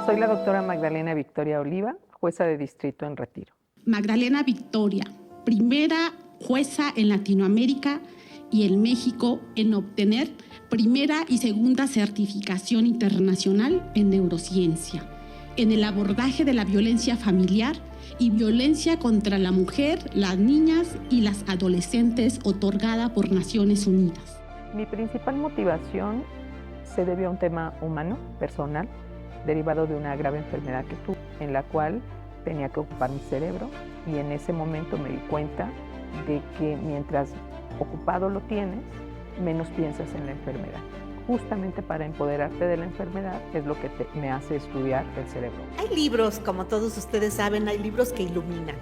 Soy la doctora Magdalena Victoria Oliva, jueza de distrito en retiro. Magdalena Victoria, primera jueza en Latinoamérica y en México en obtener primera y segunda certificación internacional en neurociencia, en el abordaje de la violencia familiar y violencia contra la mujer, las niñas y las adolescentes, otorgada por Naciones Unidas. Mi principal motivación se debe a un tema humano, personal, derivado de una grave enfermedad que tuve, en la cual tenía que ocupar mi cerebro, y en ese momento me di cuenta de que mientras ocupado lo tienes, menos piensas en la enfermedad. Justamente para empoderarte de la enfermedad es lo que me hace estudiar el cerebro. Hay libros, como todos ustedes saben, hay libros que iluminan,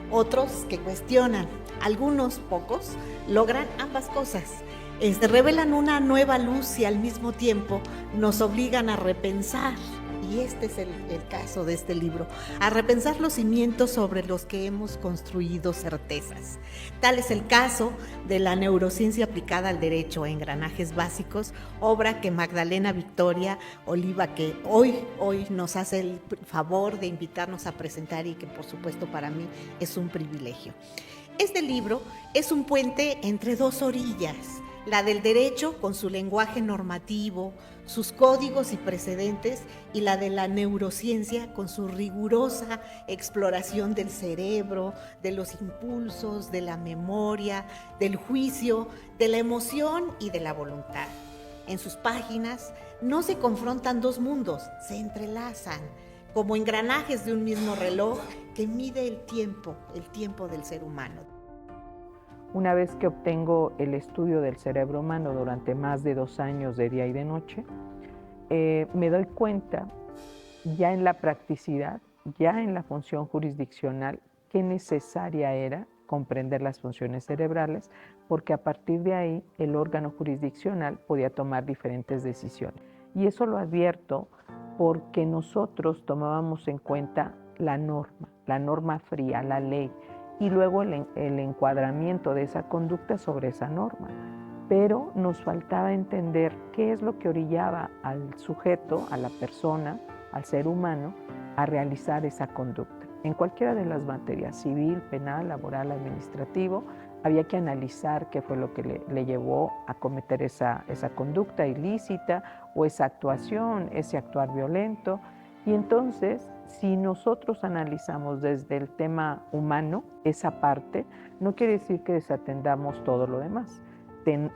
otros que cuestionan, algunos, pocos, logran ambas cosas. Revelan una nueva luz y al mismo tiempo nos obligan a repensar, y este es el caso de este libro, a repensar los cimientos sobre los que hemos construido certezas. Tal es el caso de la neurociencia aplicada al derecho, engranajes básicos, obra que Magdalena Victoria Oliva, que hoy nos hace el favor de invitarnos a presentar y que por supuesto para mí es un privilegio. Este libro es un puente entre dos orillas, la del derecho con su lenguaje normativo, sus códigos y precedentes, y la de la neurociencia con su rigurosa exploración del cerebro, de los impulsos, de la memoria, del juicio, de la emoción y de la voluntad. En sus páginas no se confrontan dos mundos, se entrelazan como engranajes de un mismo reloj que mide el tiempo del ser humano. Una vez que obtengo el estudio del cerebro humano durante más de 2 años de día y de noche, me doy cuenta ya en la practicidad, ya en la función jurisdiccional, qué necesaria era comprender las funciones cerebrales, porque a partir de ahí el órgano jurisdiccional podía tomar diferentes decisiones. Y eso lo advierto porque nosotros tomábamos en cuenta la norma fría, la ley, y luego el encuadramiento de esa conducta sobre esa norma. Pero nos faltaba entender qué es lo que orillaba al sujeto, a la persona, al ser humano, a realizar esa conducta. En cualquiera de las materias, civil, penal, laboral, administrativo, había que analizar qué fue lo que le llevó a cometer esa conducta ilícita o esa actuación, ese actuar violento. Y entonces, si nosotros analizamos desde el tema humano esa parte, no quiere decir que desatendamos todo lo demás.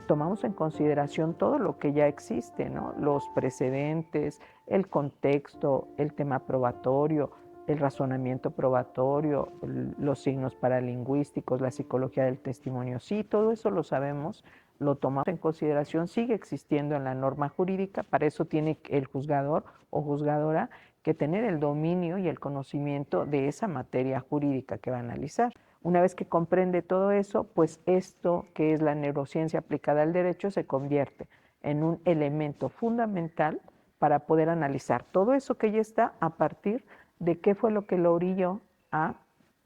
Tomamos en consideración todo lo que ya existe, ¿no? Los precedentes, el contexto, el tema probatorio, el razonamiento probatorio, los signos paralingüísticos, la psicología del testimonio. Sí, todo eso lo sabemos, lo tomamos en consideración, sigue existiendo en la norma jurídica, para eso tiene el juzgador o juzgadora que tener el dominio y el conocimiento de esa materia jurídica que va a analizar. Una vez que comprende todo eso, pues esto que es la neurociencia aplicada al derecho se convierte en un elemento fundamental para poder analizar todo eso que ya está a partir de qué fue lo que lo orilló a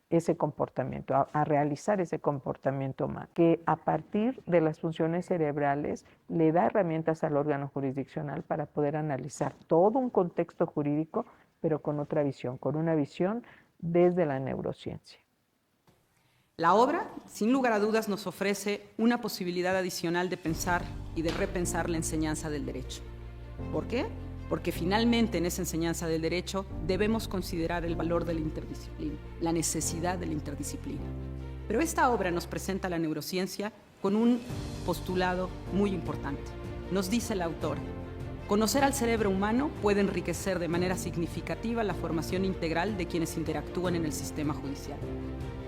ese comportamiento, a realizar ese comportamiento humano, que a partir de las funciones cerebrales le da herramientas al órgano jurisdiccional para poder analizar todo un contexto jurídico, pero con otra visión, con una visión desde la neurociencia. La obra, sin lugar a dudas, nos ofrece una posibilidad adicional de pensar y de repensar la enseñanza del derecho. ¿Por qué? Porque finalmente en esa enseñanza del derecho debemos considerar el valor de la interdisciplina, la necesidad de la interdisciplina. Pero esta obra nos presenta la neurociencia con un postulado muy importante. Nos dice el autor: conocer al cerebro humano puede enriquecer de manera significativa la formación integral de quienes interactúan en el sistema judicial.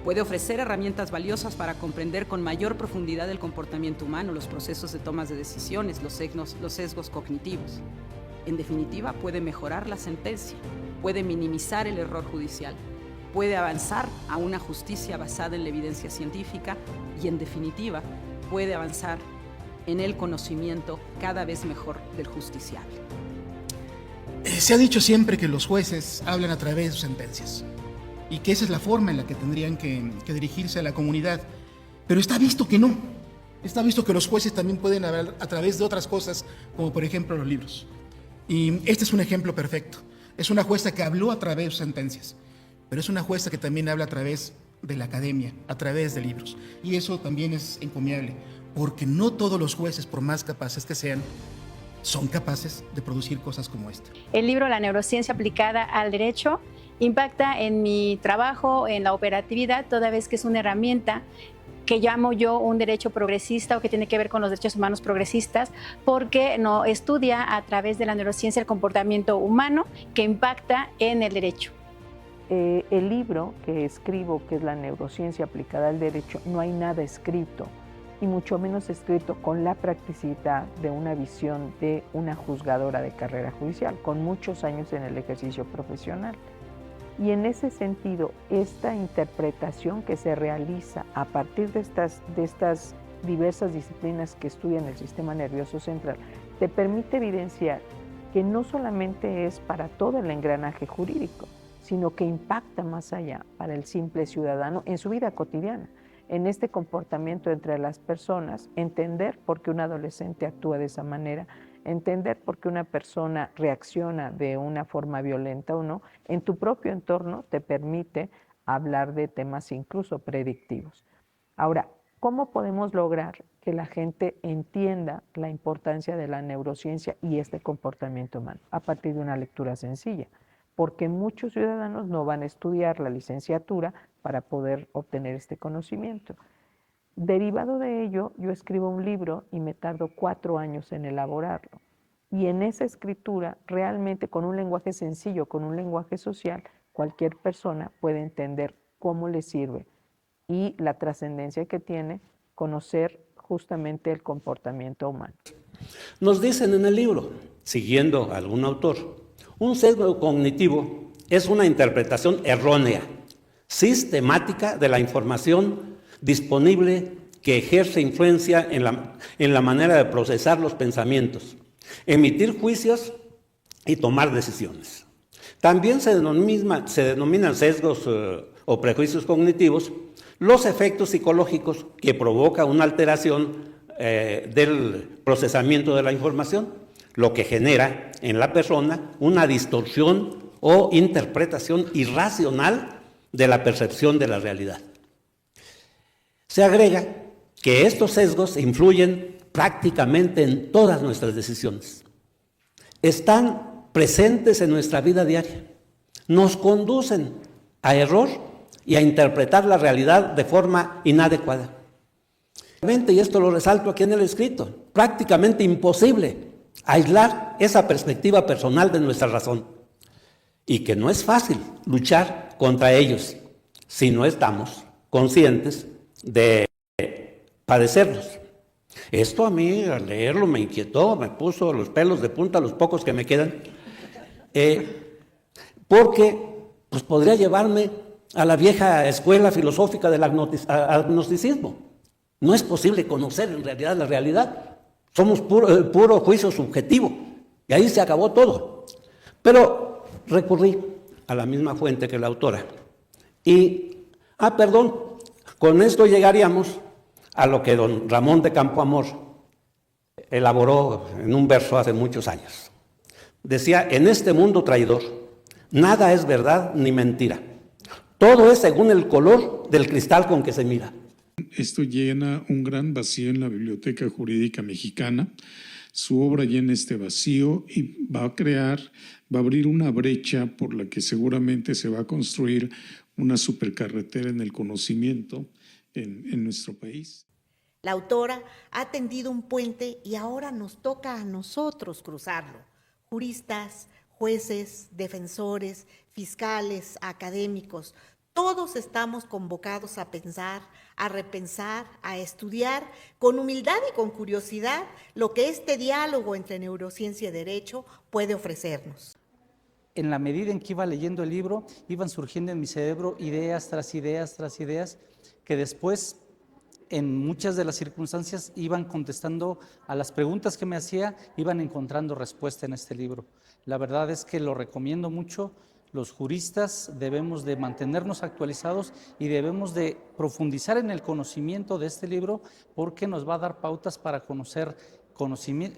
Puede ofrecer herramientas valiosas para comprender con mayor profundidad el comportamiento humano, los procesos de tomas de decisiones, los sesgos cognitivos. En definitiva, puede mejorar la sentencia, puede minimizar el error judicial, puede avanzar a una justicia basada en la evidencia científica y, en definitiva, puede avanzar en el conocimiento cada vez mejor del justiciable. Se ha dicho siempre que los jueces hablan a través de sus sentencias y que esa es la forma en la que tendrían que dirigirse a la comunidad, pero está visto que no. Está visto que los jueces también pueden hablar a través de otras cosas, como por ejemplo los libros. Y este es un ejemplo perfecto. Es una jueza que habló a través de sus sentencias, pero es una jueza que también habla a través de la academia, a través de libros. Y eso también es encomiable, porque no todos los jueces, por más capaces que sean, son capaces de producir cosas como esta. El libro La neurociencia aplicada al derecho impacta en mi trabajo, en la operatividad, toda vez que es una herramienta que llamo yo un derecho progresista o que tiene que ver con los derechos humanos progresistas, porque no estudia a través de la neurociencia el comportamiento humano que impacta en el derecho. El libro que escribo, que es La neurociencia aplicada al derecho, no hay nada escrito, y mucho menos escrito con la practicidad de una visión de una juzgadora de carrera judicial, con muchos años en el ejercicio profesional. Y en ese sentido, esta interpretación que se realiza a partir de estas diversas disciplinas que estudian el sistema nervioso central, te permite evidenciar que no solamente es para todo el engranaje jurídico, sino que impacta más allá para el simple ciudadano en su vida cotidiana, en este comportamiento entre las personas, entender por qué un adolescente actúa de esa manera, entender por qué una persona reacciona de una forma violenta o no, en tu propio entorno te permite hablar de temas incluso predictivos. Ahora, ¿cómo podemos lograr que la gente entienda la importancia de la neurociencia y este comportamiento humano? A partir de una lectura sencilla, porque muchos ciudadanos no van a estudiar la licenciatura para poder obtener este conocimiento. Derivado de ello, yo escribo un libro y me tardo 4 años en elaborarlo. Y en esa escritura, realmente con un lenguaje sencillo, con un lenguaje social, cualquier persona puede entender cómo le sirve y la trascendencia que tiene conocer justamente el comportamiento humano. Nos dicen en el libro, siguiendo a algún autor, un sesgo cognitivo es una interpretación errónea, sistemática de la información disponible que ejerce influencia en la manera de procesar los pensamientos, emitir juicios y tomar decisiones. También se denominan sesgos o prejuicios cognitivos los efectos psicológicos que provoca una alteración del procesamiento de la información, lo que genera en la persona una distorsión o interpretación irracional de la percepción de la realidad. Se agrega que estos sesgos influyen prácticamente en todas nuestras decisiones. Están presentes en nuestra vida diaria. Nos conducen a error y a interpretar la realidad de forma inadecuada. Y esto lo resalto aquí en el escrito, prácticamente imposible aislar esa perspectiva personal de nuestra razón, y que no es fácil luchar contra ellos si no estamos conscientes de padecerlos. Esto a mí al leerlo me inquietó, me puso los pelos de punta, los pocos que me quedan, porque pues, podría llevarme a la vieja escuela filosófica del agnosticismo. No es posible conocer en realidad la realidad. Somos puro juicio subjetivo y ahí se acabó todo. Pero recurrí a la misma fuente que la autora y, con esto llegaríamos a lo que don Ramón de Campoamor elaboró en un verso hace muchos años. Decía, en este mundo traidor, nada es verdad ni mentira. Todo es según el color del cristal con que se mira. Esto llena un gran vacío en la Biblioteca Jurídica Mexicana. Su obra llena este vacío y va a abrir una brecha por la que seguramente se va a construir una supercarretera en el conocimiento en nuestro país. La autora ha tendido un puente y ahora nos toca a nosotros cruzarlo. Juristas, jueces, defensores, fiscales, académicos, todos estamos convocados a pensar, a repensar, a estudiar con humildad y con curiosidad lo que este diálogo entre neurociencia y derecho puede ofrecernos. En la medida en que iba leyendo el libro, iban surgiendo en mi cerebro ideas tras ideas tras ideas que después, en muchas de las circunstancias, iban contestando a las preguntas que me hacía, iban encontrando respuesta en este libro. La verdad es que lo recomiendo mucho. Los juristas debemos de mantenernos actualizados y debemos de profundizar en el conocimiento de este libro porque nos va a dar pautas para conocer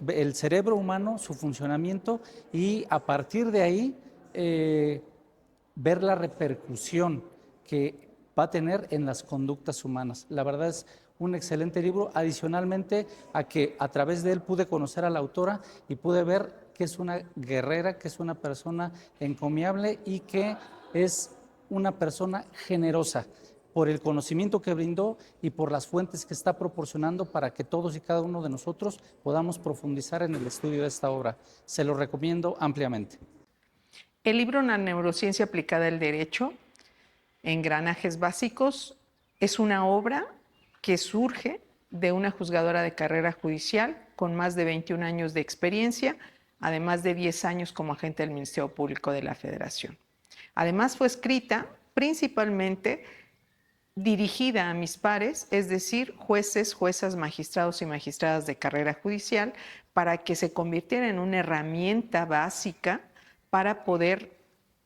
el cerebro humano, su funcionamiento y a partir de ahí ver la repercusión que va a tener en las conductas humanas. La verdad es un excelente libro, adicionalmente a que a través de él pude conocer a la autora y pude ver que es una guerrera, que es una persona encomiable y que es una persona generosa por el conocimiento que brindó y por las fuentes que está proporcionando para que todos y cada uno de nosotros podamos profundizar en el estudio de esta obra. Se lo recomiendo ampliamente. El libro Una neurociencia aplicada al derecho, engranajes básicos, es una obra que surge de una juzgadora de carrera judicial con más de 21 años de experiencia, además de 10 años como agente del Ministerio Público de la Federación. Además fue escrita principalmente dirigida a mis pares, es decir, jueces, juezas, magistrados y magistradas de carrera judicial, para que se convirtiera en una herramienta básica para poder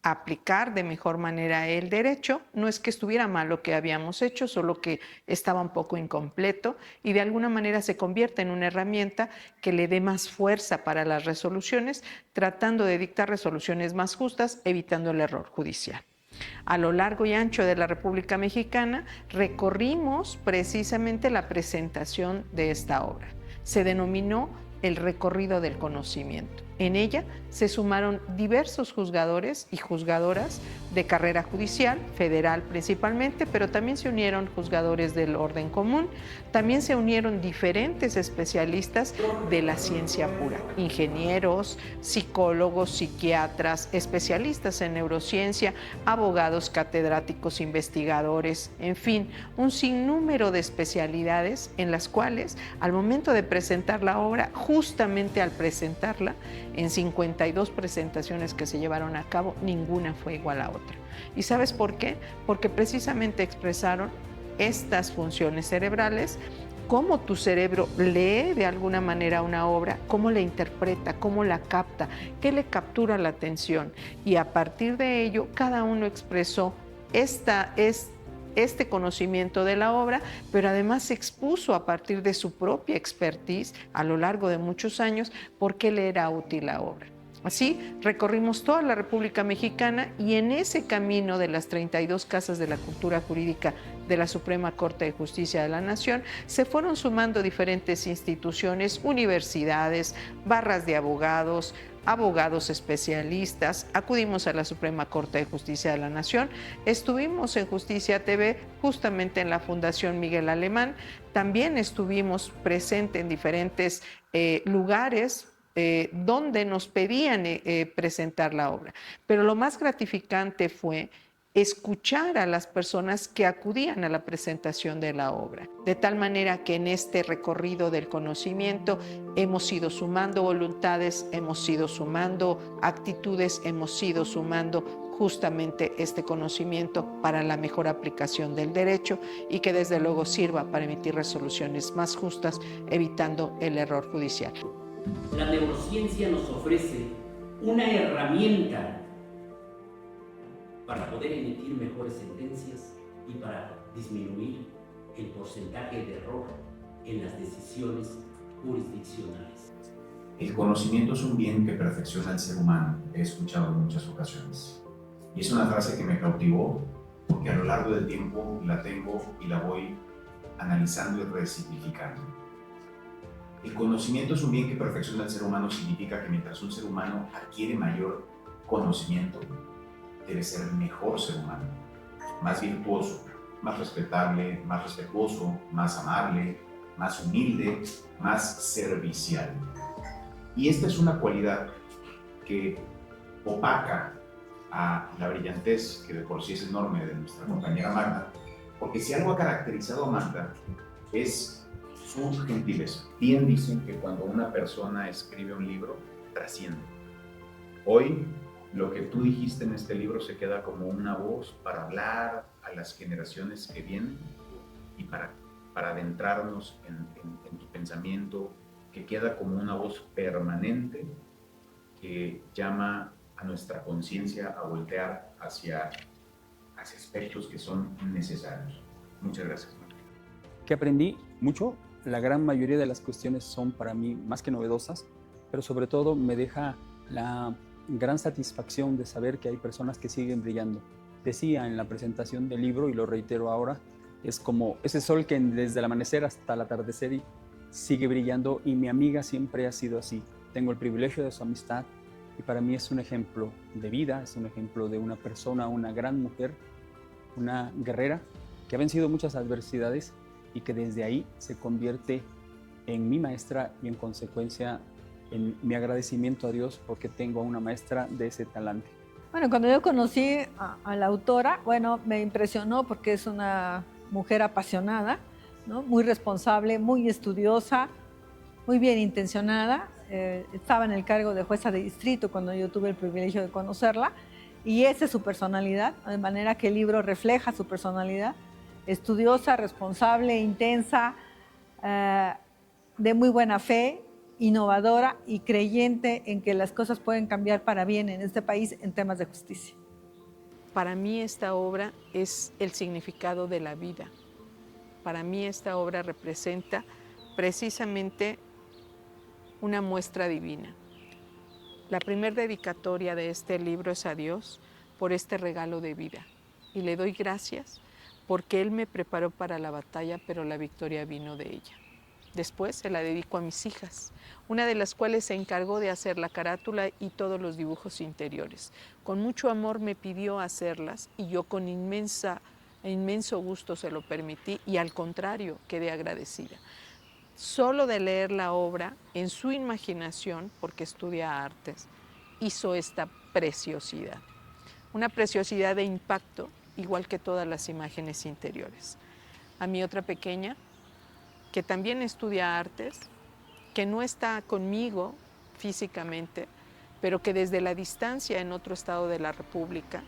aplicar de mejor manera el derecho. No es que estuviera mal lo que habíamos hecho, solo que estaba un poco incompleto y de alguna manera se convierte en una herramienta que le dé más fuerza para las resoluciones, tratando de dictar resoluciones más justas, evitando el error judicial. A lo largo y ancho de la República Mexicana recorrimos precisamente la presentación de esta obra. Se denominó el recorrido del conocimiento. En ella se sumaron diversos juzgadores y juzgadoras de carrera judicial, federal principalmente, pero también se unieron juzgadores del orden común, también se unieron diferentes especialistas de la ciencia pura, ingenieros, psicólogos, psiquiatras, especialistas en neurociencia, abogados, catedráticos, investigadores, en fin, un sinnúmero de especialidades en las cuales al momento de presentar la obra, justamente al presentarla, en 52 presentaciones que se llevaron a cabo, ninguna fue igual a otra. ¿Y sabes por qué? Porque precisamente expresaron estas funciones cerebrales, cómo tu cerebro lee de alguna manera una obra, cómo la interpreta, cómo la capta, qué le captura la atención. Y a partir de ello, cada uno expresó este conocimiento de la obra, pero además se expuso a partir de su propia expertise a lo largo de muchos años por qué le era útil la obra. Así recorrimos toda la República Mexicana y en ese camino de las 32 casas de la cultura jurídica de la Suprema Corte de Justicia de la Nación se fueron sumando diferentes instituciones, universidades, barras de abogados, abogados especialistas, acudimos a la Suprema Corte de Justicia de la Nación, estuvimos en Justicia TV, justamente en la Fundación Miguel Alemán, también estuvimos presentes en diferentes lugares donde nos pedían presentar la obra. Pero lo más gratificante fue escuchar a las personas que acudían a la presentación de la obra, de tal manera que en este recorrido del conocimiento hemos ido sumando voluntades, hemos ido sumando actitudes, hemos ido sumando justamente este conocimiento para la mejor aplicación del derecho y que desde luego sirva para emitir resoluciones más justas, evitando el error judicial. La neurociencia nos ofrece una herramienta para poder emitir mejores sentencias y para disminuir el porcentaje de error en las decisiones jurisdiccionales. El conocimiento es un bien que perfecciona al ser humano, he escuchado en muchas ocasiones. Y es una frase que me cautivó porque a lo largo del tiempo la tengo y la voy analizando y resignificando. El conocimiento es un bien que perfecciona al ser humano significa que mientras un ser humano adquiere mayor conocimiento, debe ser mejor ser humano, más virtuoso, más respetable, más respetuoso, más amable, más humilde, más servicial. Y esta es una cualidad que opaca a la brillantez, que de por sí es enorme, de nuestra compañera Magda, porque si algo ha caracterizado a Magda es su gentileza. Bien dicen que cuando una persona escribe un libro, trasciende. Hoy, lo que tú dijiste en este libro se queda como una voz para hablar a las generaciones que vienen y para adentrarnos en tu pensamiento, que queda como una voz permanente que llama a nuestra conciencia a voltear hacia aspectos que son necesarios. Muchas gracias. Que aprendí mucho, la gran mayoría de las cuestiones son para mí más que novedosas, pero sobre todo me deja la gran satisfacción de saber que hay personas que siguen brillando. Decía en la presentación del libro, y lo reitero ahora, es como ese sol que desde el amanecer hasta el atardecer sigue brillando, y mi amiga siempre ha sido así. Tengo el privilegio de su amistad y para mí es un ejemplo de vida, es un ejemplo de una persona, una gran mujer, una guerrera que ha vencido muchas adversidades y que desde ahí se convierte en mi maestra y en consecuencia en mi agradecimiento a Dios porque tengo una maestra de ese talante. Bueno, cuando yo conocí a la autora, bueno, me impresionó porque es una mujer apasionada, ¿no? Muy responsable, muy estudiosa, muy bien intencionada. Estaba en el cargo de jueza de distrito cuando yo tuve el privilegio de conocerla, y esa es su personalidad, de manera que el libro refleja su personalidad, estudiosa, responsable, intensa, de muy buena fe, innovadora y creyente en que las cosas pueden cambiar para bien en este país en temas de justicia. Para mí esta obra es el significado de la vida. Para mí esta obra representa precisamente una muestra divina. La primera dedicatoria de este libro es a Dios por este regalo de vida. Y le doy gracias porque Él me preparó para la batalla, pero la victoria vino de ella. Después se la dedico a mis hijas, una de las cuales se encargó de hacer la carátula y todos los dibujos interiores. Con mucho amor me pidió hacerlas y yo con inmenso gusto se lo permití y al contrario quedé agradecida. Solo de leer la obra, en su imaginación, porque estudia artes, hizo esta preciosidad. Una preciosidad de impacto, igual que todas las imágenes interiores. A mi otra pequeña, que también estudia artes, que no está conmigo físicamente, pero que desde la distancia en otro estado de la República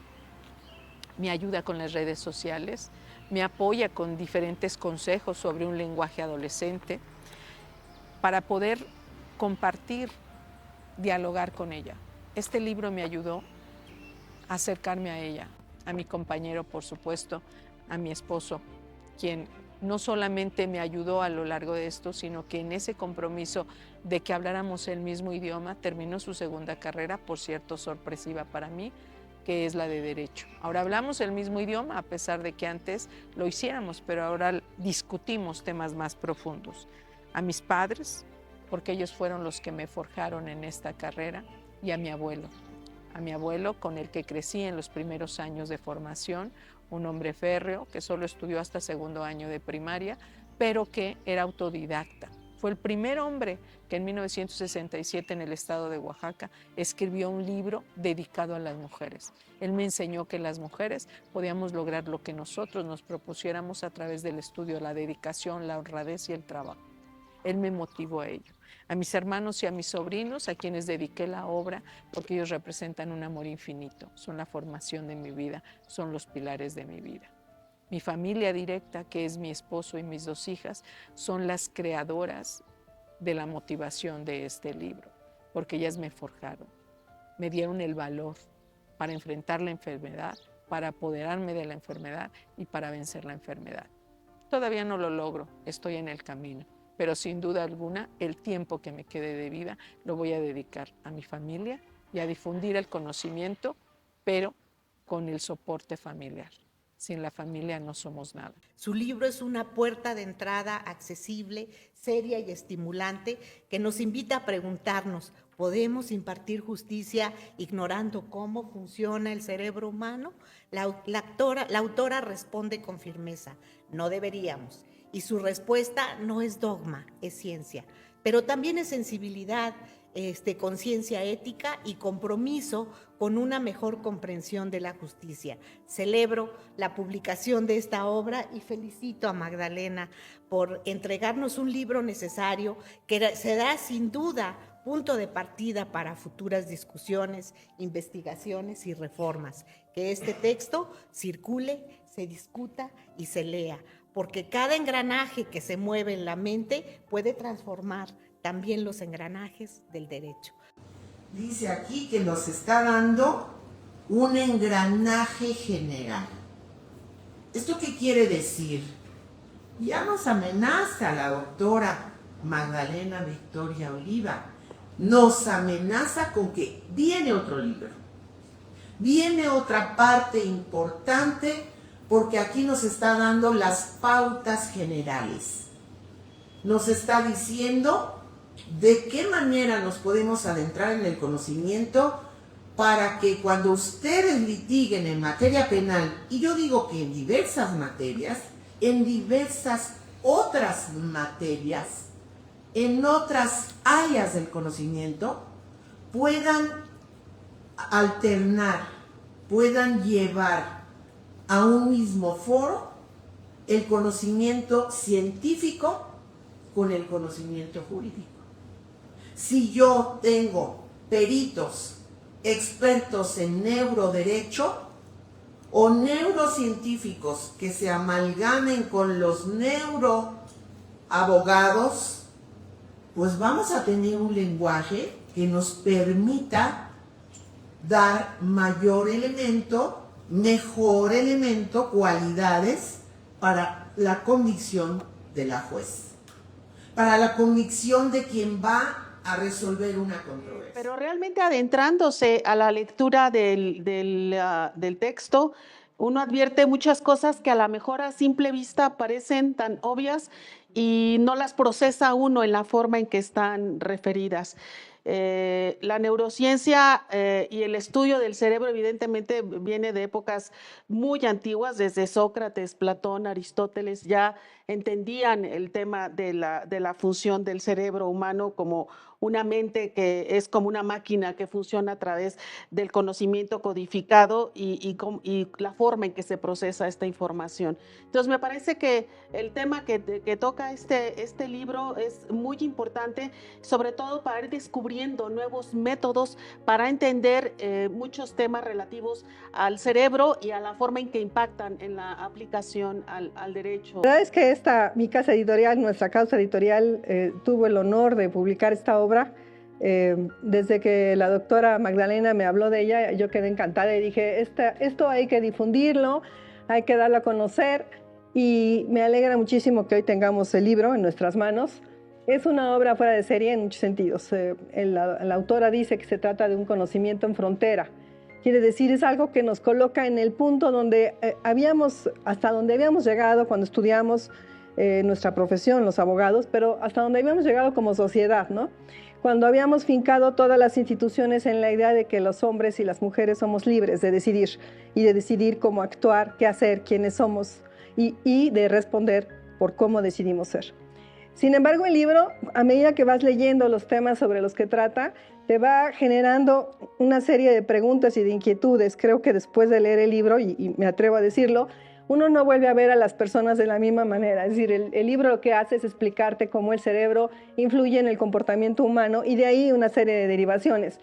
me ayuda con las redes sociales, me apoya con diferentes consejos sobre un lenguaje adolescente para poder compartir, dialogar con ella. Este libro me ayudó a acercarme a ella, a mi compañero, por supuesto, a mi esposo, quien no solamente me ayudó a lo largo de esto, sino que en ese compromiso de que habláramos el mismo idioma, terminó su segunda carrera, por cierto, sorpresiva para mí, que es la de Derecho. Ahora hablamos el mismo idioma, a pesar de que antes lo hiciéramos, pero ahora discutimos temas más profundos. A mis padres, porque ellos fueron los que me forjaron en esta carrera, y a mi abuelo con el que crecí en los primeros años de formación, un hombre férreo que solo estudió hasta segundo año de primaria, pero que era autodidacta. Fue el primer hombre que en 1967 en el estado de Oaxaca escribió un libro dedicado a las mujeres. Él me enseñó que las mujeres podíamos lograr lo que nosotros nos propusiéramos a través del estudio, la dedicación, la honradez y el trabajo. Él me motivó a ello. A mis hermanos y a mis sobrinos, a quienes dediqué la obra, porque ellos representan un amor infinito, son la formación de mi vida, son los pilares de mi vida. Mi familia directa, que es mi esposo y mis dos hijas, son las creadoras de la motivación de este libro, porque ellas me forjaron, me dieron el valor para enfrentar la enfermedad, para apoderarme de la enfermedad y para vencer la enfermedad. Todavía no lo logro, estoy en el camino. Pero sin duda alguna, el tiempo que me quede de vida lo voy a dedicar a mi familia y a difundir el conocimiento, pero con el soporte familiar. Sin la familia no somos nada. Su libro es una puerta de entrada accesible, seria y estimulante que nos invita a preguntarnos, ¿podemos impartir justicia ignorando cómo funciona el cerebro humano? La autora responde con firmeza, no deberíamos. Y su respuesta no es dogma, es ciencia, pero también es sensibilidad, conciencia ética y compromiso con una mejor comprensión de la justicia. Celebro la publicación de esta obra y felicito a Magdalena por entregarnos un libro necesario que será sin duda punto de partida para futuras discusiones, investigaciones y reformas. Que este texto circule, se discuta y se lea, porque cada engranaje que se mueve en la mente puede transformar también los engranajes del derecho. Dice aquí que nos está dando un engranaje general. ¿Esto qué quiere decir? Ya nos amenaza la doctora Magdalena Victoria Oliva nos amenaza con que viene otro libro, viene otra parte importante, porque aquí nos está dando las pautas generales. Nos está diciendo de qué manera nos podemos adentrar en el conocimiento para que cuando ustedes litiguen en materia penal, y yo digo que en diversas materias, en diversas otras materias, en otras áreas del conocimiento, puedan alternar, puedan llevar a un mismo foro el conocimiento científico con el conocimiento jurídico. Si yo tengo peritos expertos en neuroderecho o neurocientíficos que se amalgamen con los neuroabogados, pues vamos a tener un lenguaje que nos permita dar mayor elemento, mejor elemento, cualidades para la convicción de la juez, para la convicción de quien va a resolver una controversia. Pero realmente adentrándose a la lectura del texto, uno advierte muchas cosas que a lo mejor a simple vista parecen tan obvias y no las procesa uno en la forma en que están referidas. La neurociencia y el estudio del cerebro evidentemente viene de épocas muy antiguas, desde Sócrates, Platón, Aristóteles ya entendían el tema de la función del cerebro humano como una mente que es como una máquina que funciona a través del conocimiento codificado y la forma en que se procesa esta información. Entonces me parece que el tema que toca este libro es muy importante, sobre todo para ir descubriendo nuevos métodos para entender muchos temas relativos al cerebro y a la forma en que impactan en la aplicación al derecho. La verdad es que mi casa editorial, nuestra casa editorial, tuvo el honor de publicar esta obra. Desde que la doctora Magdalena me habló de ella, yo quedé encantada y dije, esto hay que difundirlo, hay que darlo a conocer, y me alegra muchísimo que hoy tengamos el libro en nuestras manos. Es una obra fuera de serie en muchos sentidos. La autora dice que se trata de un conocimiento en frontera. Quiere decir, es algo que nos coloca en el punto donde hasta donde habíamos llegado cuando estudiamos nuestra profesión, los abogados, pero hasta donde habíamos llegado como sociedad, ¿no? Cuando habíamos fincado todas las instituciones en la idea de que los hombres y las mujeres somos libres de decidir, y de decidir cómo actuar, qué hacer, quiénes somos, y de responder por cómo decidimos ser. Sin embargo, el libro, a medida que vas leyendo los temas sobre los que trata, te va generando una serie de preguntas y de inquietudes. Creo que después de leer el libro, y me atrevo a decirlo, uno no vuelve a ver a las personas de la misma manera. Es decir, el libro lo que hace es explicarte cómo el cerebro influye en el comportamiento humano, y de ahí una serie de derivaciones.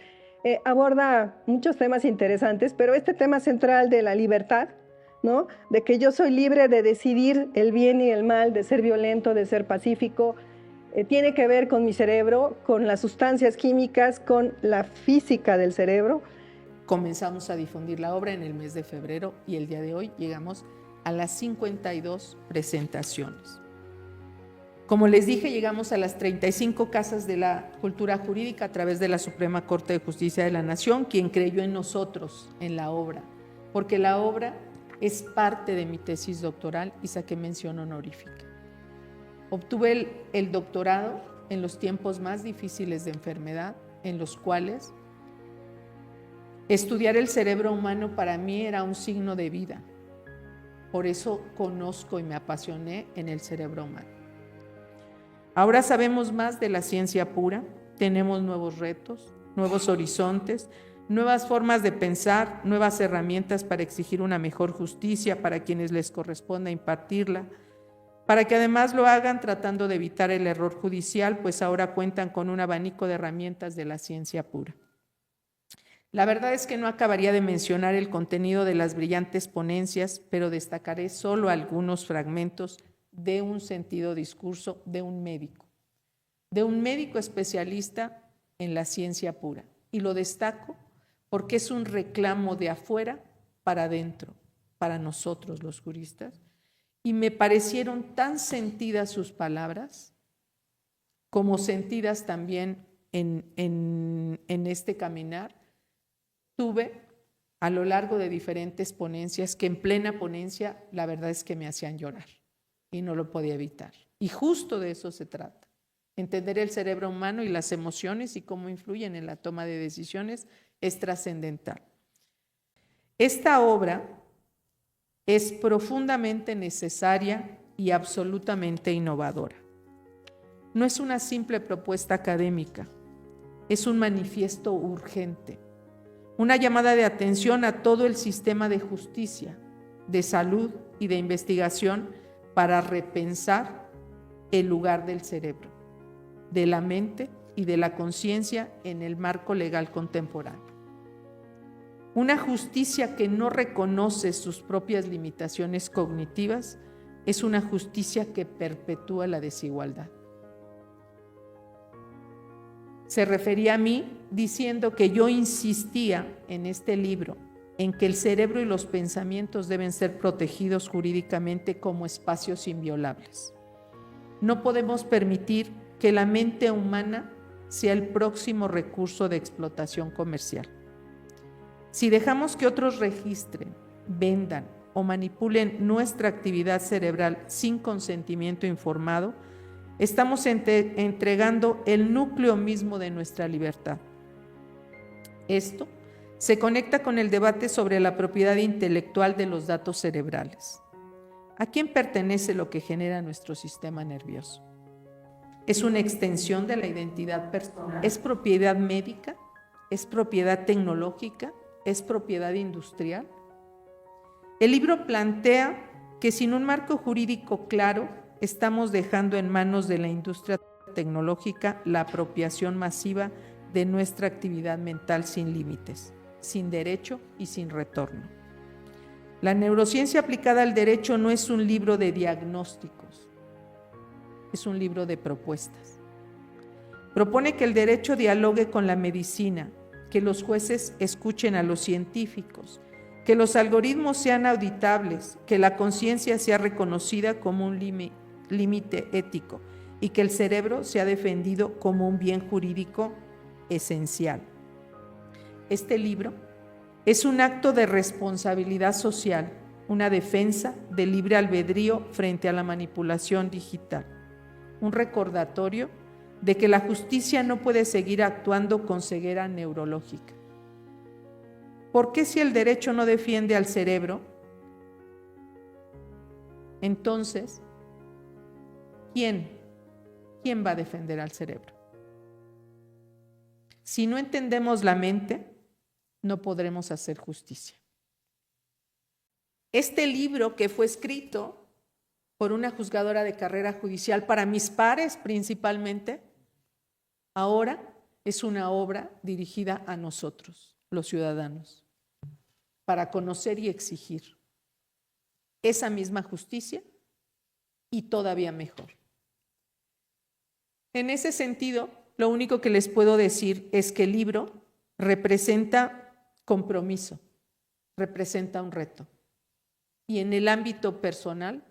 Aborda muchos temas interesantes, pero este tema central de la libertad, ¿no? De que yo soy libre de decidir el bien y el mal, de ser violento, de ser pacífico, tiene que ver con mi cerebro, con las sustancias químicas, con la física del cerebro. Comenzamos a difundir la obra en el mes de febrero y el día de hoy llegamos a las 52 presentaciones. Como les dije, llegamos a las 35 casas de la cultura jurídica a través de la Suprema Corte de Justicia de la Nación, quien creyó en nosotros, en la obra, porque la obra es parte de mi tesis doctoral y saqué mención honorífica. Obtuve el doctorado en los tiempos más difíciles de enfermedad, en los cuales estudiar el cerebro humano para mí era un signo de vida. Por eso conozco y me apasioné en el cerebro humano. Ahora sabemos más de la ciencia pura, tenemos nuevos retos, nuevos horizontes, nuevas formas de pensar, nuevas herramientas para exigir una mejor justicia para quienes les corresponda impartirla, para que además lo hagan tratando de evitar el error judicial, pues ahora cuentan con un abanico de herramientas de la ciencia pura. La verdad es que no acabaría de mencionar el contenido de las brillantes ponencias, pero destacaré solo algunos fragmentos de un sentido discurso de un médico especialista en la ciencia pura. Y lo destaco porque es un reclamo de afuera para adentro, para nosotros los juristas, y me parecieron tan sentidas sus palabras como sentidas también en este caminar, tuve a lo largo de diferentes ponencias que en plena ponencia la verdad es que me hacían llorar y no lo podía evitar. Y justo de eso se trata. Entender el cerebro humano y las emociones y cómo influyen en la toma de decisiones es trascendental. Esta obra es profundamente necesaria y absolutamente innovadora. No es una simple propuesta académica, es un manifiesto urgente, una llamada de atención a todo el sistema de justicia, de salud y de investigación para repensar el lugar del cerebro, de la mente y de la conciencia en el marco legal contemporáneo. Una justicia que no reconoce sus propias limitaciones cognitivas es una justicia que perpetúa la desigualdad. Se refería a mí diciendo que yo insistía en este libro en que el cerebro y los pensamientos deben ser protegidos jurídicamente como espacios inviolables. No podemos permitir que la mente humana sea el próximo recurso de explotación comercial. Si dejamos que otros registren, vendan o manipulen nuestra actividad cerebral sin consentimiento informado, estamos entregando el núcleo mismo de nuestra libertad. Esto se conecta con el debate sobre la propiedad intelectual de los datos cerebrales. ¿A quién pertenece lo que genera nuestro sistema nervioso? ¿Es una extensión de la identidad personal? ¿Es propiedad médica? ¿Es propiedad tecnológica? ¿Es propiedad industrial? El libro plantea que sin un marco jurídico claro, estamos dejando en manos de la industria tecnológica la apropiación masiva de nuestra actividad mental sin límites, sin derecho y sin retorno. La neurociencia aplicada al derecho no es un libro de diagnósticos, es un libro de propuestas. Propone que el derecho dialogue con la medicina, que los jueces escuchen a los científicos, que los algoritmos sean auditables, que la conciencia sea reconocida como un límite ético y que el cerebro sea defendido como un bien jurídico esencial. Este libro es un acto de responsabilidad social, una defensa del libre albedrío frente a la manipulación digital, un recordatorio de que la justicia no puede seguir actuando con ceguera neurológica. ¿Por qué si el derecho no defiende al cerebro? Entonces, ¿quién va a defender al cerebro? Si no entendemos la mente, no podremos hacer justicia. Este libro, que fue escrito por una juzgadora de carrera judicial para mis pares principalmente, ahora es una obra dirigida a nosotros, los ciudadanos, para conocer y exigir esa misma justicia y todavía mejor. En ese sentido, lo único que les puedo decir es que el libro representa compromiso, representa un reto. Y en el ámbito personal,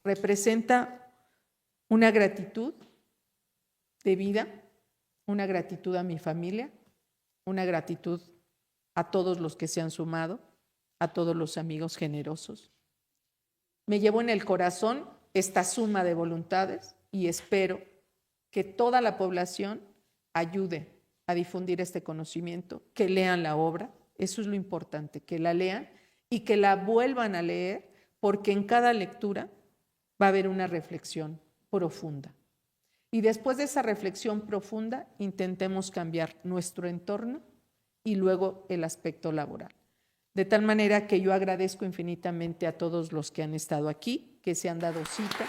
representa una gratitud de vida, una gratitud a mi familia, una gratitud a todos los que se han sumado, a todos los amigos generosos. Me llevo en el corazón esta suma de voluntades y espero que toda la población ayude a difundir este conocimiento, que lean la obra, eso es lo importante, que la lean y que la vuelvan a leer, porque en cada lectura va a haber una reflexión profunda. Y después de esa reflexión profunda, intentemos cambiar nuestro entorno y luego el aspecto laboral. De tal manera que yo agradezco infinitamente a todos los que han estado aquí, que se han dado cita.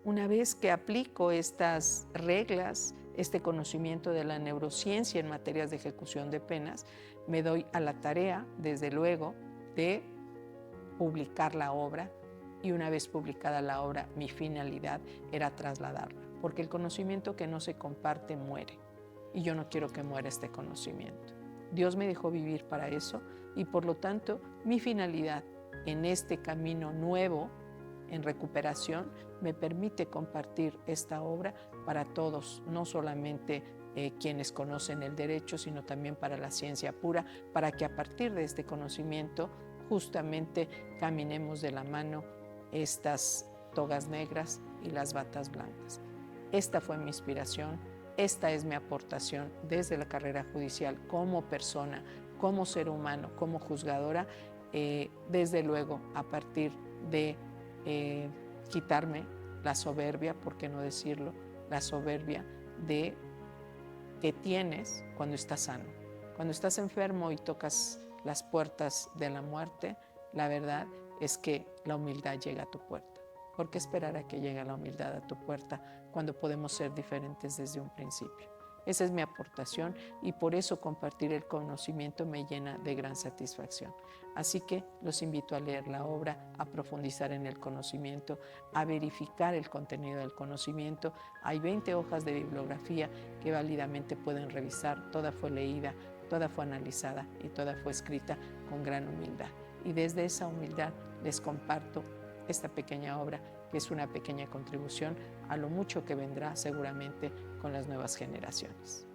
Una vez que aplico estas reglas, este conocimiento de la neurociencia en materias de ejecución de penas, me doy a la tarea, desde luego, de publicar la obra, y una vez publicada la obra, mi finalidad era trasladarla, porque el conocimiento que no se comparte muere, y yo no quiero que muera este conocimiento. Dios me dejó vivir para eso, y por lo tanto, mi finalidad en este camino nuevo, en recuperación, me permite compartir esta obra para todos, no solamente quienes conocen el derecho, sino también para la ciencia pura, para que a partir de este conocimiento justamente caminemos de la mano estas togas negras y las batas blancas. Esta fue mi inspiración, esta es mi aportación desde la carrera judicial como persona, como ser humano, como juzgadora, desde luego a partir de quitarme la soberbia, por qué no decirlo, la soberbia que tienes cuando estás sano. Cuando estás enfermo y tocas las puertas de la muerte, la verdad es que la humildad llega a tu puerta. ¿Por qué esperar a que llegue la humildad a tu puerta cuando podemos ser diferentes desde un principio? Esa es mi aportación y por eso compartir el conocimiento me llena de gran satisfacción. Así que los invito a leer la obra, a profundizar en el conocimiento, a verificar el contenido del conocimiento. Hay 20 hojas de bibliografía que válidamente pueden revisar. Toda fue leída, toda fue analizada y toda fue escrita con gran humildad. Y desde esa humildad les comparto esta pequeña obra, que es una pequeña contribución a lo mucho que vendrá seguramente con las nuevas generaciones.